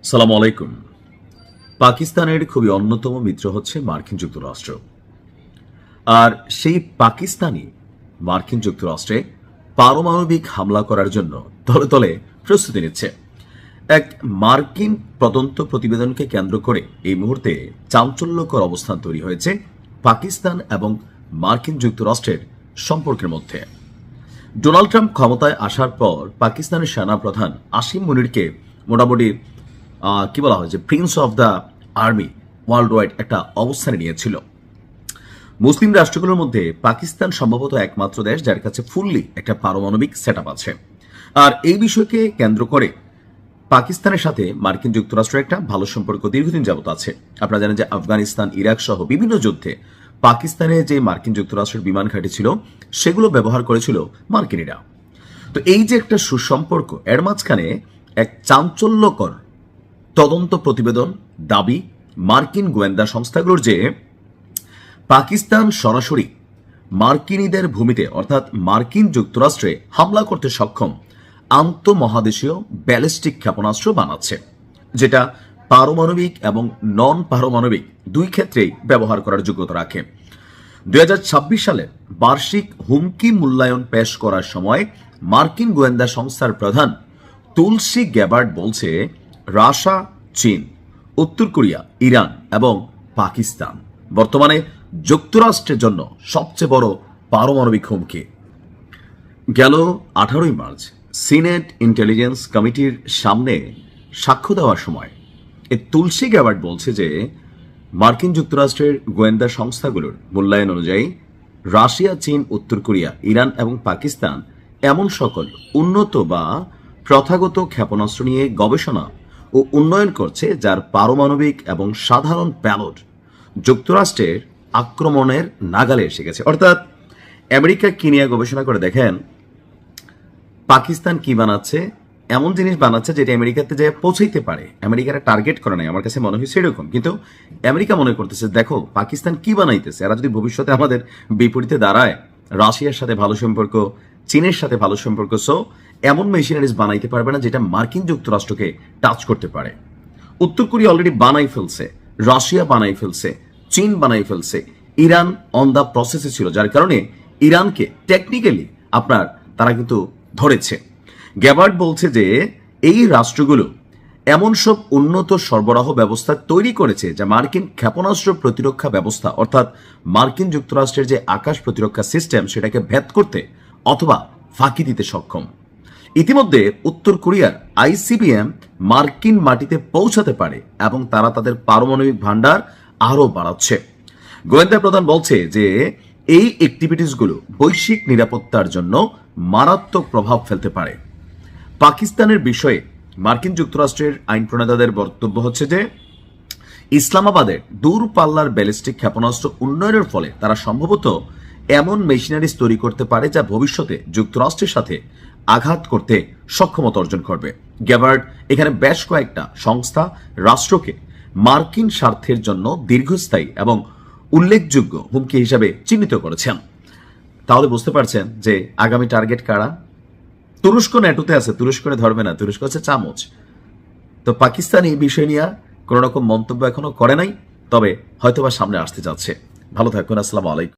সালাম আলাইকুম। পাকিস্তানের খুবই অন্যতম মিত্র হচ্ছে মার্কিন যুক্তরাষ্ট্র। আর সেই পাকিস্তানি মার্কিন যুক্তরাষ্ট্রে পারমাণবিক হামলা করার জন্য দলে দলে প্রস্তুতি নিচ্ছে। এক মার্কিন তদন্ত প্রতিবেদনকে কেন্দ্র করে এই মুহূর্তে চাঞ্চল্যকর অবস্থান তৈরি হয়েছে পাকিস্তান এবং মার্কিন যুক্তরাষ্ট্রের সম্পর্কের মধ্যে। ডোনাল্ড ট্রাম্প ক্ষমতায় আসার পর পাকিস্তানের সেনাপ্রধান আসিম মুনিরকে মোটামুটি কি বলা হয় যে Prince of the army world wide একটা অবস্থানে নিয়েছিল। মুসলিম রাষ্ট্রগুলোর মধ্যে পাকিস্তান সম্ভবত একমাত্র দেশ যার কাছে ফুললি একটা পারমাণবিক সেট আপ আছে। আর এই বিষয়কে কেন্দ্র করে পাকিস্তানের সাথে মার্কিন যুক্তরাষ্ট্রের একটা ভালো সম্পর্ক দীর্ঘদিন যাবত আছে। আপনারা জানেন যে আফগানিস্তান, ইরাক সহ বিভিন্ন যুদ্ধে পাকিস্তানে যে মার্কিন যুক্তরাষ্ট্রের বিমান ঘাঁটি ছিল সেগুলো ব্যবহার করেছিল মার্কিনীরা। তো এই যে একটা সুসম্পর্ক, এর মাঝখানে এক চাঞ্চল্যকর তদন্ত প্রতিবেদন দাবি মার্কিন গোয়েন্দা সংস্থাগুলোর যে পাকিস্তান সরাসরি মার্কিনীদের ভূমিতে অর্থাৎ মার্কিন যুক্তরাষ্ট্রে হামলা করতে সক্ষম আন্তঃমহাদেশীয় ব্যালিস্টিক ক্ষেপণাস্ত্র বানাচ্ছে, যেটা পারমাণবিক এবং নন পারমাণবিক দুই ক্ষেত্রেই ব্যবহার করার যোগ্যতা রাখে। 2026 সালে বার্ষিক হুমকি মূল্যায়ন পেশ করার সময় মার্কিন গোয়েন্দা সংস্থার প্রধান তুলসী গ্যাবার্ড বলছে, রাশিয়া, চীন, উত্তর কোরিয়া, ইরান এবং পাকিস্তান বর্তমানে যুক্তরাষ্ট্রের জন্য সবচেয়ে বড় পারমাণবিক হুমকি। গেল 18 মার্চ সিনেট ইন্টেলিজেন্স কমিটির সামনে সাক্ষ্য দেওয়ার সময় এই তুলসী গ্যাবার্ড বলছে যে মার্কিন যুক্তরাষ্ট্রের গোয়েন্দা সংস্থাগুলোর মূল্যায়ন অনুযায়ী রাশিয়া, চীন, উত্তর কোরিয়া, ইরান এবং পাকিস্তান এমন সকল উন্নত বা প্রথাগত ক্ষেপণাস্ত্র নিয়ে গবেষণা ও উন্নয়ন করছে যার পারমাণবিক এবং সাধারণ প্যালোড যুক্তরাষ্ট্রের আক্রমণের নাগালে এসে গেছে। অর্থাৎ আমেরিকা কি নিয়ে গবেষণা করে দেখেন পাকিস্তান কি বানাচ্ছে, এমন জিনিস বানাচ্ছে যেটা আমেরিকাতে যে পৌঁছাইতে পারে। আমেরিকারা টার্গেট করে নাই, আমার কাছে মনে হয়েছে এরকম। কিন্তু আমেরিকা মনে করতেছে দেখো পাকিস্তান কি বানাইতেছে, এরা যদি ভবিষ্যতে আমাদের বিপরীতে দাঁড়ায়, রাশিয়ার সাথে ভালো সম্পর্ক, চীনের সাথে ভালো সম্পর্ক, সো এমন মেশিনারিজ বানাইতে পারবে না যেটা মার্কিন যুক্তরাষ্ট্রকে টাচ করতে পারে। উত্তর কোরিয়া অলরেডি বানাই ফেলছে, রাশিয়া বানাই ফেলছে, চীন বানাই ফেলছে, ইরান অন দ্য প্রসেসে ছিল, যার কারণে ইরানকে টেকনিক্যালি তারা কিন্তু ধরেছে। গ্যাবার্ড বলছে যে এই রাষ্ট্রগুলো এমন সব উন্নত সরবরাহ ব্যবস্থা তৈরি করেছে যা মার্কিন ক্ষেপণাস্ত্র প্রতিরক্ষা ব্যবস্থা অর্থাৎ মার্কিন যুক্তরাষ্ট্রের যে আকাশ প্রতিরক্ষা সিস্টেম সেটাকে ভেদ করতে অথবা ফাঁকি দিতে সক্ষম। ইতিমধ্যে উত্তর কোরিয়ার আইসিবিএম মার্কিন মাটিতে পৌঁছাতে পারে এবং তারা তাদের পারমাণবিক ভান্ডার আরও বাড়াচ্ছে। গোয়েন্দা প্রধান বলছে যে এই অ্যাক্টিভিটিসগুলো বৈশ্বিক নিরাপত্তার জন্য মারাত্মক প্রভাব ফেলতে পারে। পাকিস্তানের বিষয়ে মার্কিন যুক্তরাষ্ট্রের আইন প্রণেতাদের বক্তব্য হচ্ছে যে ইসলামাবাদের দূরপাল্লার ব্যালিস্টিক ক্ষেপণাস্ত্র উন্নয়নের ফলে তারা সম্ভবত এমন মেশিনারিজ তৈরি করতে পারে যা ভবিষ্যতে যুক্তরাষ্ট্রের সাথে আঘাত করতে সক্ষমতা অর্জন করবে। গ্যাবার্ড এখানে বেশ কয়েকটা সংস্থা রাষ্ট্রকে মার্কিন স্বার্থের জন্য দীর্ঘস্থায়ী এবং উল্লেখযোগ্য হুমকি হিসাবে চিহ্নিত করেছেন। তাহলে বুঝতে পারছেন যে আগামী টার্গেট কারা। তুরস্ক ন্যাটোতে আছে, তুরস্করে ধরবে না, তুরস্ক হচ্ছে চামচ। তো পাকিস্তান এই বিষয় নিয়ে কোন রকম মন্তব্য এখনো করে নাই, তবে হয়তোবা সামনে আসতে যাচ্ছে। ভালো থাকুন, আসসালামু আলাইকুম।